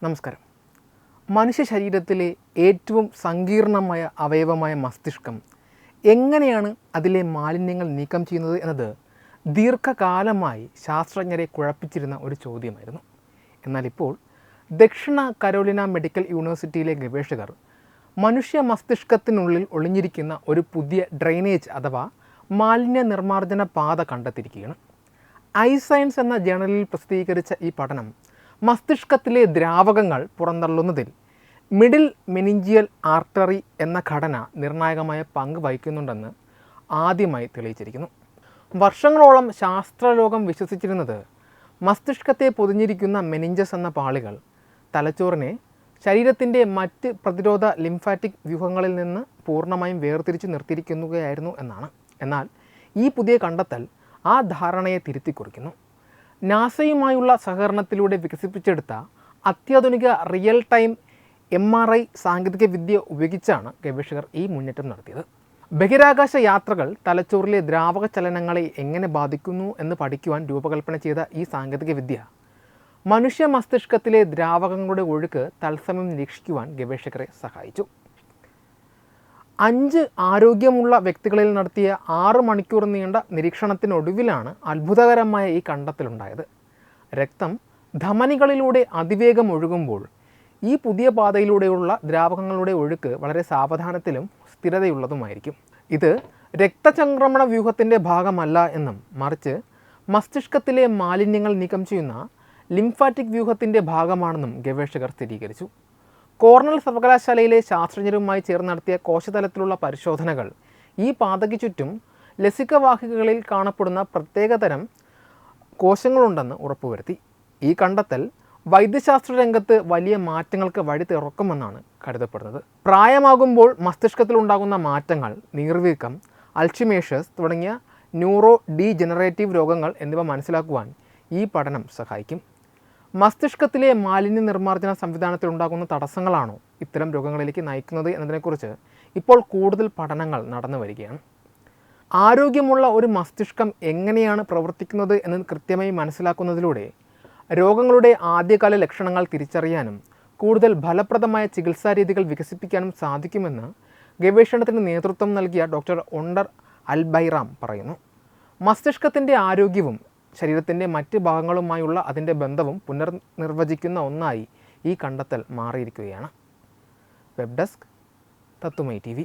നമസ്കാരം. മനുഷ്യ ശരീരത്തിലെ ഏറ്റവും സങ്കീർണമായ അവയവമായ മസ്തിഷ്കം എങ്ങനെയാണ് അതിലെ മാലിന്യങ്ങൾ നീക്കം ചെയ്യുന്നത് എന്നത് ദീർഘകാലമായി ശാസ്ത്രജ്ഞരെ കുഴപ്പിച്ചിരുന്ന ഒരു ചോദ്യമായിരുന്നു. എന്നാൽ ഇപ്പോൾ ദക്ഷിണ കരോലിന മെഡിക്കൽ യൂണിവേഴ്സിറ്റിയിലെ ഗവേഷകർ മനുഷ്യ മസ്തിഷ്കത്തിനുള്ളിൽ ഒളിഞ്ഞിരിക്കുന്ന ഒരു പുതിയ ഡ്രെയിനേജ് അഥവാ മാലിന്യ നിർമ്മാർജ്ജന പാത കണ്ടെത്തിയിരിക്കുകയാണ്. ഐ സയൻസ് എന്ന ജേണലിൽ പ്രസിദ്ധീകരിച്ച ഈ പഠനം മസ്തിഷ്കത്തിലെ ദ്രാവകങ്ങൾ പുറന്തള്ളുന്നതിൽ മിഡിൽ മെനിഞ്ചിയൽ ആർട്ടറി എന്ന ഘടന നിർണായകമായ പങ്ക് വഹിക്കുന്നുണ്ടെന്ന് ആദ്യമായി തെളിയിച്ചിരിക്കുന്നു. വർഷങ്ങളോളം ശാസ്ത്രലോകം വിശ്വസിച്ചിരുന്നത് മസ്തിഷ്കത്തെ പൊതിഞ്ഞിരിക്കുന്ന മെനിഞ്ചസ് എന്ന പാളികൾ തലച്ചോറിനെ ശരീരത്തിൻ്റെ മറ്റ് പ്രതിരോധ ലിംഫാറ്റിക് വ്യൂഹങ്ങളിൽ നിന്ന് പൂർണ്ണമായും വേർതിരിച്ച് നിർത്തിയിരിക്കുകയായിരുന്നു എന്നാണ്. എന്നാൽ ഈ പുതിയ കണ്ടെത്തൽ ആ ധാരണയെ തിരുത്തിക്കുറിക്കുന്നു. നാസയുമായുള്ള സഹകരണത്തിലൂടെ വികസിപ്പിച്ചെടുത്ത അത്യാധുനിക റിയൽ ടൈം MRI സാങ്കേതികവിദ്യ ഉപയോഗിച്ചാണ് ഗവേഷകർ ഈ മുന്നേറ്റം നടത്തിയത്. ബഹിരാകാശ യാത്രകൾ തലച്ചോറിലെ ദ്രാവക ചലനങ്ങളെ എങ്ങനെ ബാധിക്കുന്നു എന്ന് പഠിക്കുവാൻ രൂപകൽപ്പന ചെയ്ത ഈ സാങ്കേതികവിദ്യ മനുഷ്യ മസ്തിഷ്കത്തിലെ ദ്രാവകങ്ങളുടെ ഒഴുക്ക് തത്സമയം നിരീക്ഷിക്കുവാൻ ഗവേഷകരെ സഹായിച്ചു. 5 ആരോഗ്യമുള്ള വ്യക്തികളിൽ നടത്തിയ 6 മണിക്കൂർ നീണ്ട നിരീക്ഷണത്തിനൊടുവിലാണ് അത്ഭുതകരമായ ഈ കണ്ടെത്തലുണ്ടായത്. രക്തം ധമനികളിലൂടെ അതിവേഗം ഒഴുകുമ്പോൾ ഈ പുതിയ പാതയിലൂടെയുള്ള ദ്രാവകങ്ങളുടെ ഒഴുക്ക് വളരെ സാവധാനത്തിലും സ്ഥിരതയുള്ളതുമായിരിക്കും. ഇത് രക്തചംക്രമണ വ്യൂഹത്തിൻ്റെ ഭാഗമല്ല എന്നും മറിച്ച് മസ്തിഷ്കത്തിലെ മാലിന്യങ്ങൾ നീക്കം ചെയ്യുന്ന ലിംഫാറ്റിക് വ്യൂഹത്തിൻ്റെ ഭാഗമാണെന്നും ഗവേഷകർ സ്ഥിരീകരിച്ചു. കോർണൽ സർവകലാശാലയിലെ ശാസ്ത്രജ്ഞരുമായി ചേർന്ന് നടത്തിയ കോശതലത്തിലുള്ള പരിശോധനകൾ ഈ പാതയ്ക്ക് ചുറ്റും ലസികവാഹികകളിൽ കാണപ്പെടുന്ന പ്രത്യേകതരം കോശങ്ങളുണ്ടെന്ന് ഉറപ്പുവരുത്തി. ഈ കണ്ടെത്തൽ വൈദ്യശാസ്ത്ര രംഗത്ത് വലിയ മാറ്റങ്ങൾക്ക് വഴി തുറക്കുമെന്നാണ് കരുതപ്പെടുന്നത്. പ്രായമാകുമ്പോൾ മസ്തിഷ്കത്തിലുണ്ടാകുന്ന മാറ്റങ്ങൾ, നീർവീക്കം, അൽഷിമേഴ്സ് തുടങ്ങിയ ന്യൂറോ ഡീജനറേറ്റീവ് രോഗങ്ങൾ എന്നിവ മനസ്സിലാക്കുവാൻ ഈ പഠനം സഹായിക്കും. മസ്തിഷ്കത്തിലെ മാലിന്യ നിർമ്മാർജ്ജന സംവിധാനത്തിലുണ്ടാകുന്ന തടസ്സങ്ങളാണോ ഇത്തരം രോഗങ്ങളിലേക്ക് നയിക്കുന്നത് എന്നതിനെക്കുറിച്ച് ഇപ്പോൾ കൂടുതൽ പഠനങ്ങൾ നടന്നു വരികയാണ്. ആരോഗ്യമുള്ള ഒരു മസ്തിഷ്കം എങ്ങനെയാണ് പ്രവർത്തിക്കുന്നത് എന്ന് കൃത്യമായി മനസ്സിലാക്കുന്നതിലൂടെ രോഗങ്ങളുടെ ആദ്യകാല ലക്ഷണങ്ങൾ തിരിച്ചറിയാനും കൂടുതൽ ഫലപ്രദമായ ചികിത്സാ രീതികൾ വികസിപ്പിക്കാനും സാധിക്കുമെന്ന് ഗവേഷണത്തിന് നേതൃത്വം നൽകിയ ഡോക്ടർ ഒണ്ടർ അൽബൈറാം പറയുന്നു. മസ്തിഷ്കത്തിൻ്റെ ആരോഗ്യവും ശരീരത്തിൻ്റെ മറ്റ് ഭാഗങ്ങളുമായുള്ള അതിൻ്റെ ബന്ധവും പുനർനിർവചിക്കുന്ന ഒന്നായി ഈ കണ്ടെത്തൽ മാറിയിരിക്കുകയാണ്. വെബ് ഡെസ്ക് തത്തുമൈ TV.